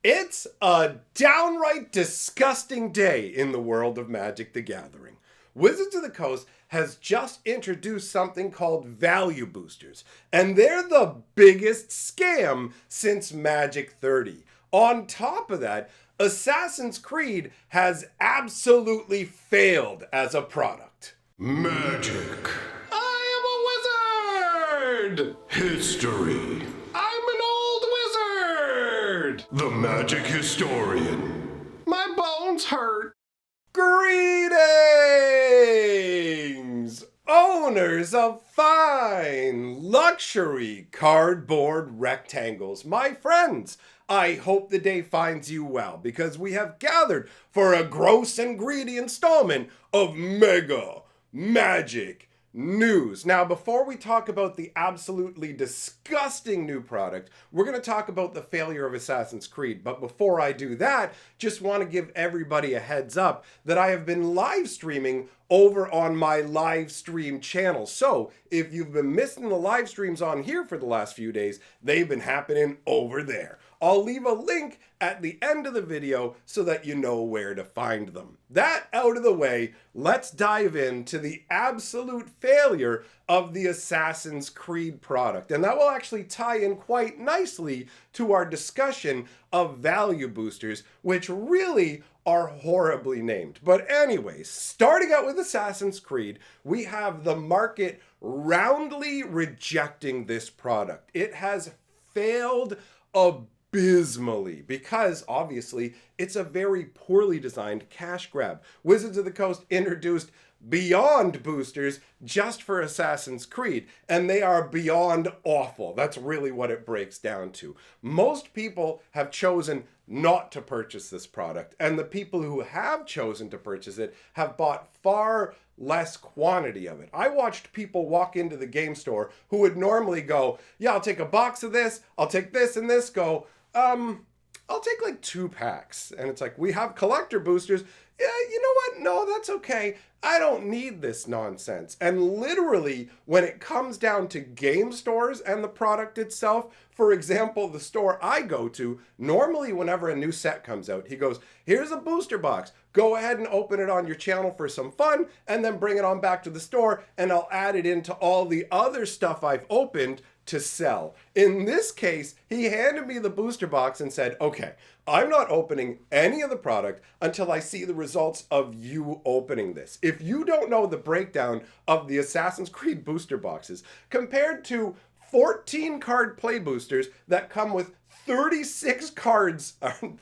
It's a downright disgusting day in the world of Magic the Gathering. Wizards of the Coast has just introduced something called value boosters, and they're the biggest scam since Magic 30. On top of that, Assassin's Creed has absolutely failed as a product. Magic. I am a wizard! History. I'm an old wizard! The magic historian. My bones hurt. Greetings, owners of fine luxury cardboard rectangles. My friends, I hope the day finds you well because we have gathered for a gross and greedy installment of Mega Magic News. Now, before we talk about the absolutely disgusting new product, we're going to talk about the failure of Assassin's Creed. But before I do that, just want to give everybody a heads up that I have been live streaming over on my live stream channel. So if you've been missing the live streams on here for the last few days, they've been happening over there. I'll leave a link at the end of the video so that you know where to find them. That out of the way, let's dive into the absolute failure of the Assassin's Creed product. And that will actually tie in quite nicely to our discussion of value boosters, which really are horribly named. But anyways, starting out with Assassin's Creed, we have the market roundly rejecting this product. It has failed abysmally because obviously it's a very poorly designed cash grab. Wizards of the Coast introduced beyond boosters just for Assassin's Creed, and they are beyond awful. That's really what it breaks down to. Most people have chosen not to purchase this product, and the people who have chosen to purchase it have bought far less quantity of it. I watched people walk into the game store who would normally go, yeah, I'll take a box of this, I'll take this and this, go, I'll take like 2 packs. And it's like, we have collector boosters. Yeah, you know what? No, that's okay. I don't need this nonsense. And literally, when it comes down to game stores and the product itself, for example, the store I go to, normally whenever a new set comes out, he goes, here's a booster box. Go ahead and open it on your channel for some fun, and then bring it on back to the store, and I'll add it into all the other stuff I've opened to sell. In this case, he handed me the booster box and said, okay, I'm not opening any of the product until I see the results of you opening this. If you don't know the breakdown of the Assassin's Creed booster boxes compared to 14 card play boosters that come with 36 cards,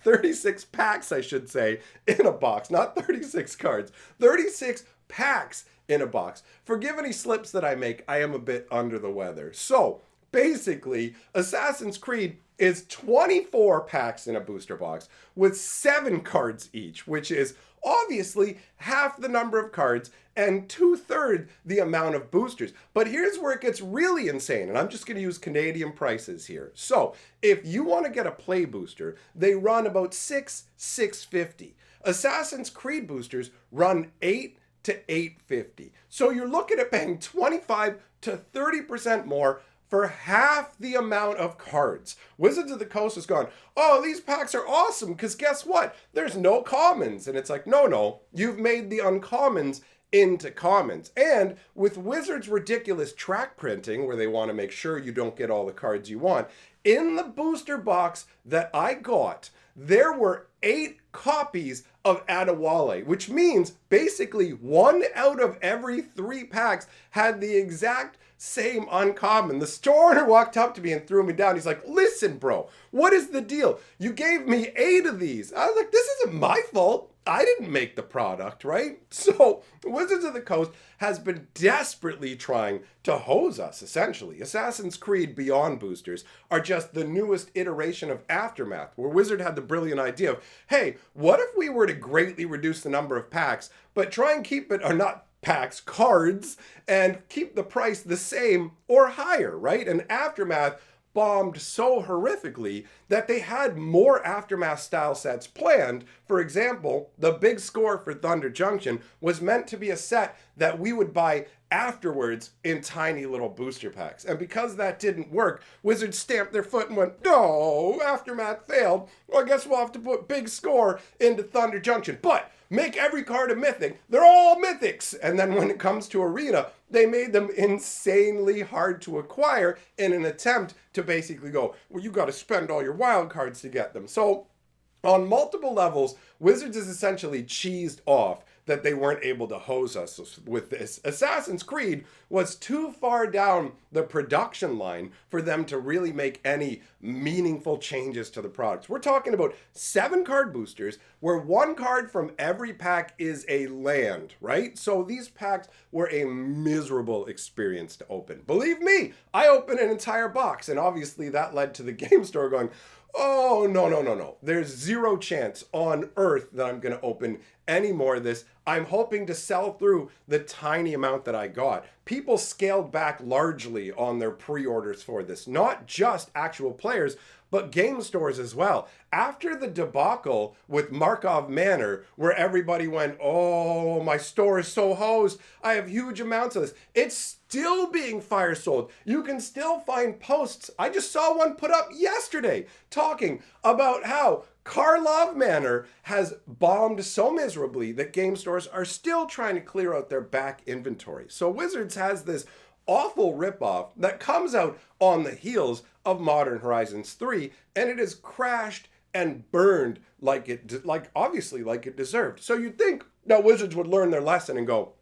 36 packs, I should say, in a box, not 36 cards, 36 packs in a box. Forgive any slips that I make, I am a bit under the weather. So, basically, Assassin's Creed is 24 packs in a booster box with 7 cards each, which is obviously half the number of cards and 2/3 the amount of boosters. But here's where it gets really insane, and I'm just going to use Canadian prices here. So if you want to get a play booster, they run about $650. Assassin's Creed boosters run $8 to $850. So you're looking at paying 25 to 30% more for half the amount of cards. Wizards of the Coast has gone, oh, these packs are awesome because guess what? There's no commons. And it's like, no, you've made the uncommons into commons. And with Wizards' ridiculous track printing, where they want to make sure you don't get all the cards you want, in the booster box that I got, there were 8 copies of Adewale, which means basically 1 out of every 3 packs had the exact same uncommon. The store owner walked up to me and threw me down. He's like, listen, bro, what is the deal? You gave me 8 of these. I was like, this isn't my fault. I didn't make the product, right? So Wizards of the Coast has been desperately trying to hose us, essentially. Assassin's Creed Beyond boosters are just the newest iteration of Aftermath, where Wizard had the brilliant idea of, hey, what if we were to greatly reduce the number of packs, but try and keep it, or not packs, cards, and keep the price the same or higher, right? And Aftermath bombed so horrifically that they had more Aftermath style sets planned. For example, the big score for Thunder Junction was meant to be a set that we would buy afterwards in tiny little booster packs. And because that didn't work, Wizards stamped their foot and went, no, Aftermath failed. Well, I guess we'll have to put big score into Thunder Junction. But make every card a mythic. They're all mythics. And then when it comes to Arena, they made them insanely hard to acquire in an attempt to basically go, well, you got to spend all your wild cards to get them. So on multiple levels, Wizards is essentially cheesed off that they weren't able to hose us with this. Assassin's Creed was too far down the production line for them to really make any meaningful changes to the products. We're talking about 7 card boosters where 1 card from every pack is a land, right? So these packs were a miserable experience to open. Believe me, I opened an entire box, and obviously that led to the game store going, oh, no. There's zero chance on earth that I'm going to open any more of this. I'm hoping to sell through the tiny amount that I got. People scaled back largely on their pre-orders for this, not just actual players, but game stores as well. After the debacle with Markov Manor, where everybody went, oh, my store is so hosed, I have huge amounts of this. It's still being fire sold. You can still find posts. I just saw one put up yesterday talking about how Karlov Manor has bombed so miserably that game stores are still trying to clear out their back inventory. So Wizards has this awful ripoff that comes out on the heels of Modern Horizons 3, and it has crashed and burned like it deserved. So you'd think that Wizards would learn their lesson and go,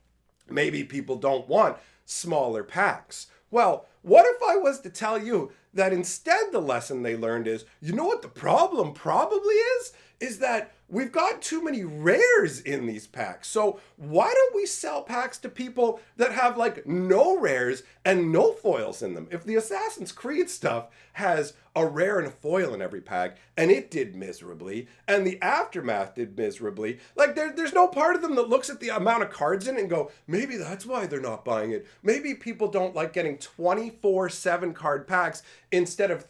maybe people don't want smaller packs. Well, what if I was to tell you that instead the lesson they learned is, you know what the problem probably is? Is that we've got too many rares in these packs. So why don't we sell packs to people that have like no rares and no foils in them? If the Assassin's Creed stuff has a rare and a foil in every pack, and it did miserably, and the Aftermath did miserably, like there's no part of them that looks at the amount of cards in it and go, maybe that's why they're not buying it. Maybe people don't like getting 24/7 card packs instead of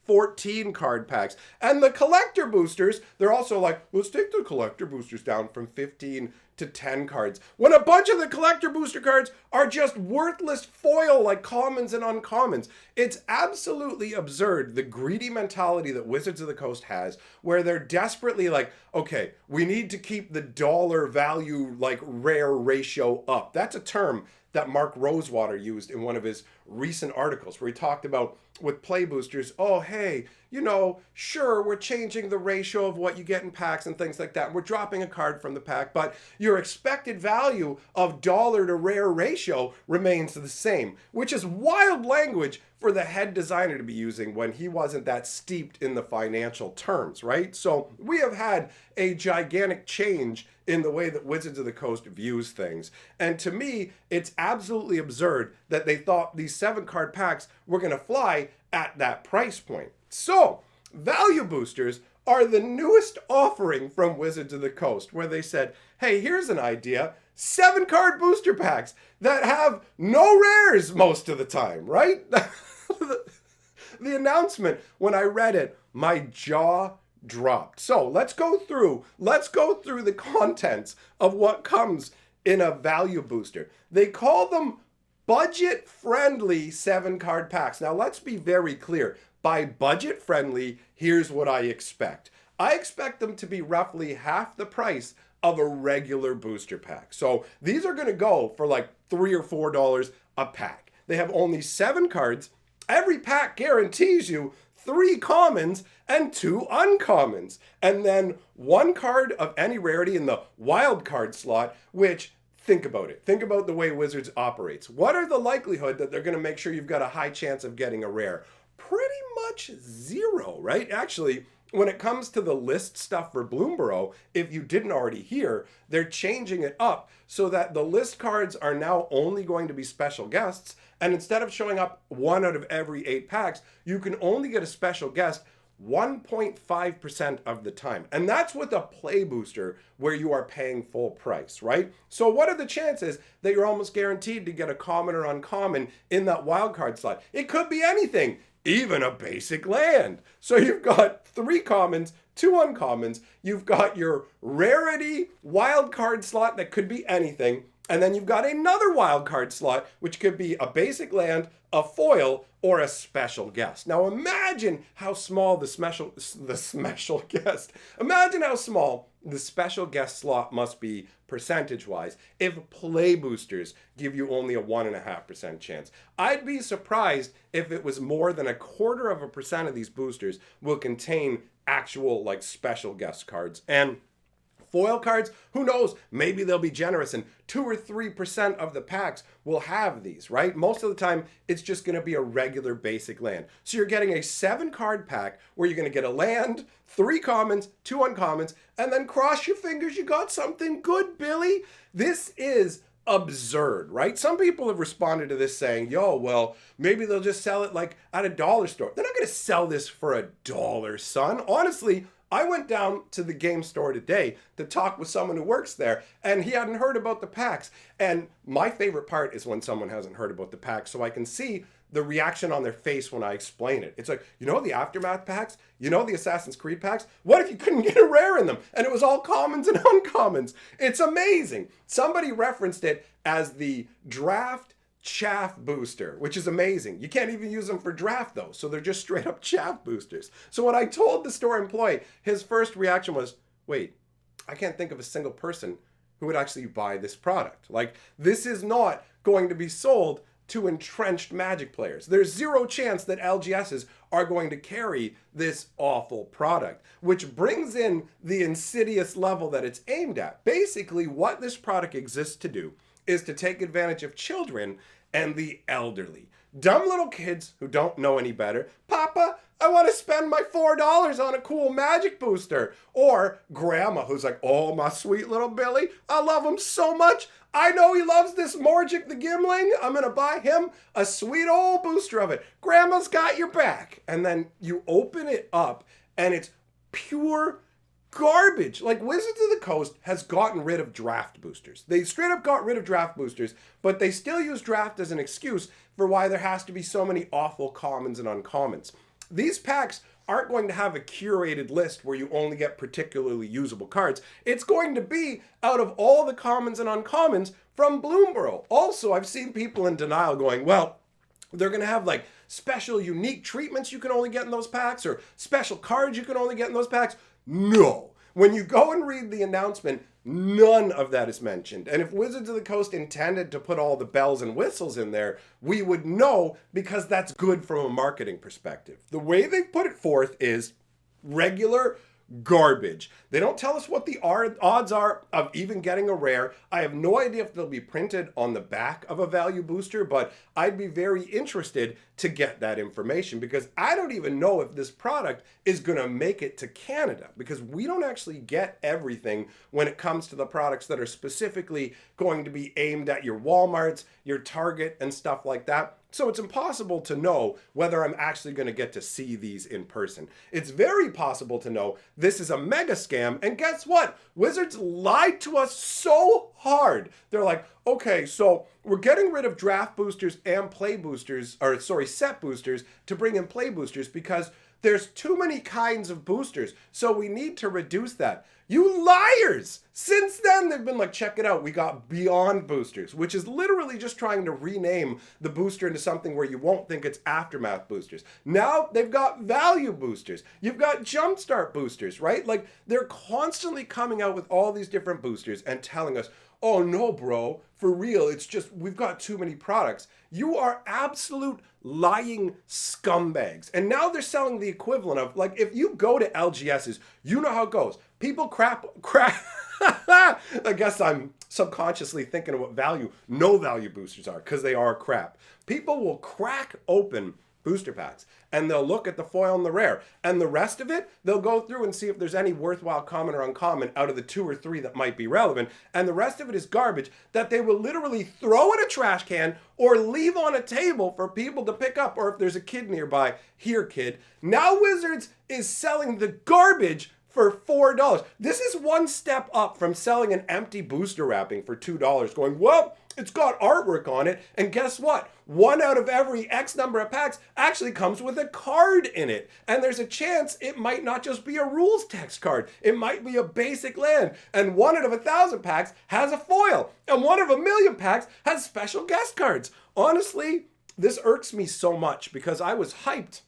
14 card packs. And the collector boosters, they're also like, let's take the collector boosters down from 15 to 10 cards. When a bunch of the collector booster cards are just worthless foil like commons and uncommons. It's absolutely absurd, the greedy mentality that Wizards of the Coast has, where they're desperately like, okay, we need to keep the dollar value like rare ratio up. That's a term that Mark Rosewater used in one of his recent articles where he talked about with play boosters, oh, hey, you know, sure, we're changing the ratio of what you get in packs and things like that. We're dropping a card from the pack, but your expected value of dollar to rare ratio remains the same, which is wild language for the head designer to be using when he wasn't that steeped in the financial terms, right? So we have had a gigantic change in the way that Wizards of the Coast views things. And to me, it's absolutely absurd that they thought these 7-card packs were going to fly at that price point. So, value boosters are the newest offering from Wizards of the Coast, where they said, hey, here's an idea, 7-card booster packs that have no rares most of the time, right? The announcement, when I read it, my jaw dropped. So let's go through the contents of what comes in a value booster. They call them budget-friendly 7-card packs. Now let's be very clear. By budget-friendly, here's what I expect. I expect them to be roughly half the price of a regular booster pack. So these are going to go for like $3 or $4 a pack. They have only 7 cards. Every pack guarantees you 3 commons and 2 uncommons, and then 1 card of any rarity in the wild card slot, which, think about it. Think about the way Wizards operates. What are the likelihood that they're going to make sure you've got a high chance of getting a rare? Pretty much 0, right? Actually, when it comes to the list stuff for Bloomborough, if you didn't already hear, they're changing it up so that the list cards are now only going to be special guests, and instead of showing up 1 out of every 8 packs, you can only get a special guest 1.5% of the time. And that's with a play booster where you are paying full price, right? So what are the chances that you're almost guaranteed to get a common or uncommon in that wildcard slot? It could be anything. even a basic land. So you've got 3 commons, 2 uncommons, you've got your rarity wildcard slot that could be anything, and then you've got another wildcard slot, which could be a basic land, a foil, or a special guest. Now imagine how small the special guest, imagine how small the special guest slot must be percentage-wise if play boosters give you only a 1.5% chance. I'd be surprised if it was more than 0.25% of these boosters will contain actual like special guest cards. And foil cards, who knows, maybe they'll be generous and 2 or 3% of the packs will have these, right? Most of the time, it's just going to be a regular basic land. So you're getting a 7-card pack where you're going to get a land, 3 commons, 2 uncommons, and then cross your fingers you got something good, Billy. This is absurd, right? Some people have responded to this saying, yo, well, maybe they'll just sell it like at a dollar store. They're not going to sell this for $1, son. Honestly, I went down to the game store today to talk with someone who works there, and he hadn't heard about the packs. And my favorite part is when someone hasn't heard about the packs, so I can see the reaction on their face when I explain it. It's like, you know the Aftermath packs? You know the Assassin's Creed packs? What if you couldn't get a rare in them? And it was all commons and uncommons. It's amazing. Somebody referenced it as the draft chaff booster, which is amazing. You can't even use them for draft though, so they're just straight up chaff boosters. So when I told the store employee, his first reaction was, wait, I can't think of a single person who would actually buy this product. Like, this is not going to be sold to entrenched Magic players. There's 0 chance that LGSs are going to carry this awful product, which brings in the insidious level that it's aimed at. Basically, what this product exists to do is to take advantage of children and the elderly. Dumb little kids who don't know any better. Papa, I want to spend my $4 on a cool Magic booster. Or grandma who's like, oh, my sweet little Billy, I love him so much. I know he loves this Morgic the Gimling. I'm going to buy him a sweet old booster of it. Grandma's got your back. And then you open it up and it's pure garbage. Like, Wizards of the Coast has gotten rid of draft boosters. They straight up got rid of draft boosters, but they still use draft as an excuse for why there has to be so many awful commons and uncommons. These packs aren't going to have a curated list where you only get particularly usable cards. It's going to be out of all the commons and uncommons from Bloomborough. Also, I've seen people in denial going, well, they're going to have like special unique treatments you can only get in those packs or special cards you can only get in those packs. No. When you go and read the announcement, none of that is mentioned. And if Wizards of the Coast intended to put all the bells and whistles in there, we would know because that's good from a marketing perspective. The way they've put it forth is regular garbage. They don't tell us what the odds are of even getting a rare. I have no idea if they'll be printed on the back of a value booster, but I'd be very interested to get that information because I don't even know if this product is going to make it to Canada because we don't actually get everything when it comes to the products that are specifically going to be aimed at your Walmarts, your Target, and stuff like that. So it's impossible to know whether I'm actually going to get to see these in person. It's very possible to know this is a mega scam. And guess what? Wizards lied to us so hard. They're like, okay, so we're getting rid of draft boosters and set boosters to bring in play boosters because there's too many kinds of boosters. So we need to reduce that. You liars! Since then, they've been like, check it out. We got Beyond boosters, which is literally just trying to rename the booster into something where you won't think it's Aftermath boosters. Now they've got Value boosters. You've got Jumpstart boosters, right? Like, they're constantly coming out with all these different boosters and telling us, oh no, bro, for real, it's just, we've got too many products. You are absolute lying scumbags. And now they're selling the equivalent of, like, if you go to LGS's, you know how it goes. People crap. I guess I'm subconsciously thinking of what no value boosters are, because they are crap. People will crack open booster packs and they'll look at the foil and the rare, and the rest of it they'll go through and see if there's any worthwhile common or uncommon out of the 2 or 3 that might be relevant, and the rest of it is garbage that they will literally throw in a trash can or leave on a table for people to pick up, or if there's a kid nearby, here kid. Now Wizards is selling the garbage for $4. This is one step up from selling an empty booster wrapping for $2, going, well, It's got artwork on it, and guess what? One out of every X number of packs actually comes with a card in it. And there's a chance it might not just be a rules text card. It might be a basic land. And 1 out of 1,000 packs has a foil. And 1 out of 1,000,000 packs has special guest cards. Honestly, this irks me so much because I was hyped.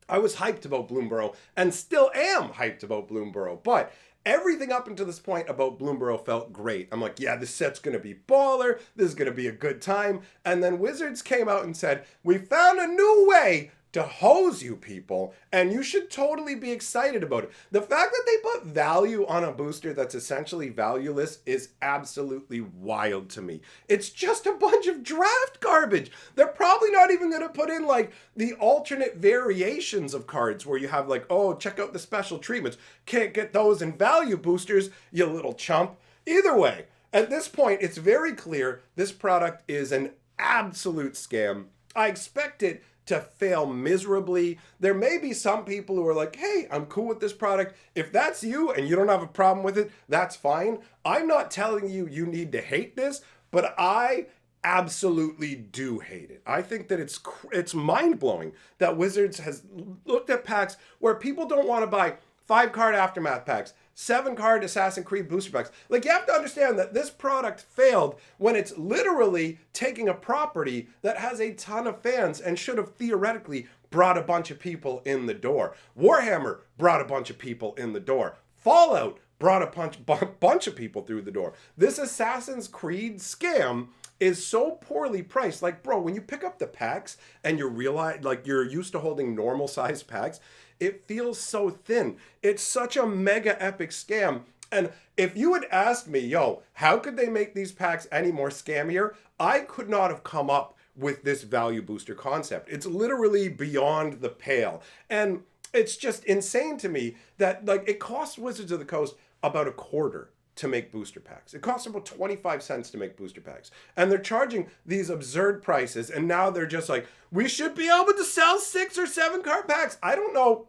I was hyped about Bloomborough and still am hyped about Bloomborough. But everything up until this point about Bloomborough felt great. I'm like, yeah, this set's going to be baller. This is going to be a good time. And then Wizards came out and said, we found a new way to hose you people, and you should totally be excited about it. The fact that they put value on a booster that's essentially valueless is absolutely wild to me. It's just a bunch of draft garbage. They're probably not even going to put in like the alternate variations of cards where you have like, oh, check out the special treatments. Can't get those in value boosters, you little chump. Either way, at this point, it's very clear this product is an absolute scam. I expect it to fail miserably. There may be some people who are like, hey, I'm cool with this product. If that's you and you don't have a problem with it, that's fine. I'm not telling you you need to hate this, but I absolutely do hate it. I think that it's mind-blowing that Wizards has looked at packs where people don't want to buy 5-card Aftermath packs, 7-card Assassin's Creed booster packs. Like, you have to understand that this product failed when it's literally taking a property that has a ton of fans and should have theoretically brought a bunch of people in the door. Warhammer brought a bunch of people in the door. Fallout brought a bunch of people through the door. This Assassin's Creed scam is so poorly priced. Like, bro, when you pick up the packs and you realize, like, you're used to holding normal size packs, it feels so thin. It's such a mega epic scam. And if you had asked me, yo, how could they make these packs any more scammier? I could not have come up with this value booster concept. It's literally beyond the pale. And it's just insane to me that, like, it costs Wizards of the Coast about $0.25 to make booster packs. It costs about 25 cents to make booster packs. And they're charging these absurd prices. And now they're just like, we should be able to sell 6 or 7 card packs. I don't know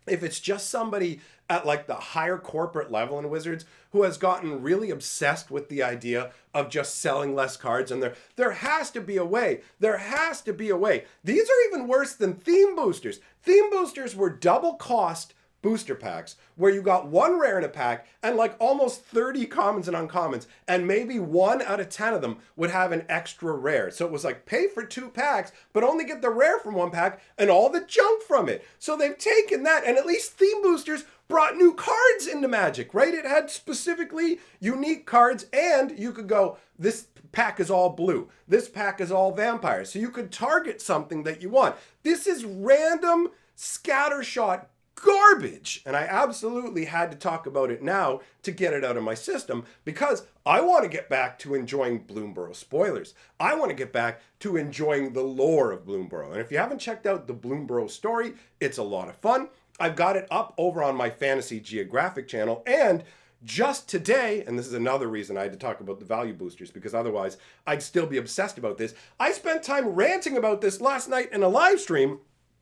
if it's just somebody at like the higher corporate level in Wizards who has gotten really obsessed with the idea of just selling less cards. And there has to be a way. There has to be a way. These are even worse than theme boosters. Theme boosters were double cost booster packs where you got 1 rare in a pack and like almost 30 commons and uncommons, and maybe 1 out of 10 of them would have an extra rare. So it was like pay for 2 packs but only get the rare from 1 pack and all the junk from it. So they've taken that, and at least theme boosters brought new cards into Magic, right? It had specifically unique cards, and you could go, this pack is all blue, this pack is all vampires, so you could target something that you want. This is random scattershot garbage, and I absolutely had to talk about it now to get it out of my system because I want to get back to enjoying Bloomborough spoilers. I want to get back to enjoying the lore of Bloomborough, and if you haven't checked out the Bloomborough story, it's a lot of fun. I've got it up over on my Fantasy Geographic channel, and just today, and this is another reason I had to talk about the value boosters because otherwise I'd still be obsessed about this. I spent time ranting about this last night in a live stream,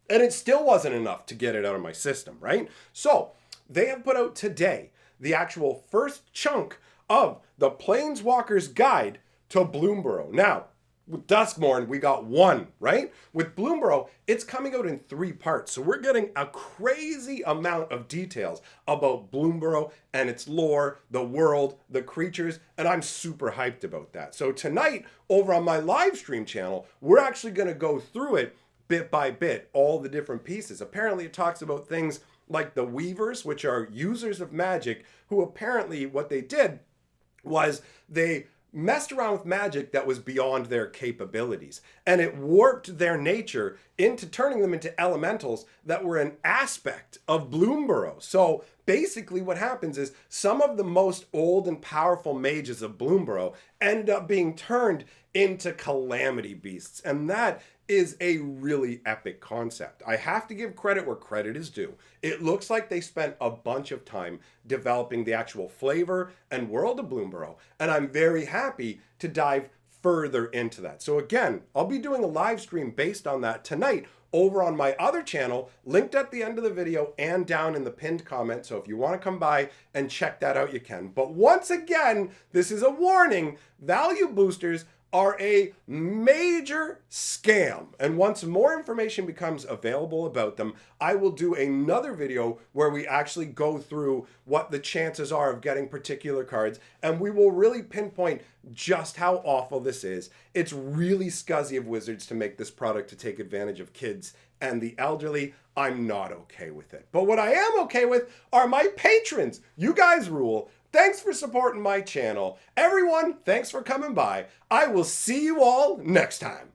and it still wasn't enough to get it out of my system, right? So they have put out today the actual first chunk of the Planeswalker's Guide to Bloomborough. Now, with Duskmourn, we got 1, right? With Bloomborough, it's coming out in 3 parts. So we're getting a crazy amount of details about Bloomborough and its lore, the world, the creatures, and I'm super hyped about that. So tonight, over on my live stream channel, we're actually going to go through it bit by bit, all the different pieces. Apparently it talks about things like the Weavers, which are users of magic, who apparently what they did was they messed around with magic that was beyond their capabilities, and it warped their nature into turning them into elementals that were an aspect of Bloomborough. So basically what happens is some of the most old and powerful mages of Bloomborough ended up being turned into calamity beasts, and that is a really epic concept. I have to give credit where credit is due. It looks like they spent a bunch of time developing the actual flavor and world of Bloomborough, and I'm very happy to dive further into that. So again, I'll be doing a live stream based on that tonight over on my other channel, linked at the end of the video and down in the pinned comment. So if you want to come by and check that out, you can. But once again, this is a warning. Value boosters are a major scam. And once more information becomes available about them, I will do another video where we actually go through what the chances are of getting particular cards, and we will really pinpoint just how awful this is. It's really scuzzy of Wizards to make this product to take advantage of kids and the elderly. I'm not okay with it. But what I am okay with are my patrons. You guys rule. Thanks for supporting my channel. Everyone, thanks for coming by. I will see you all next time.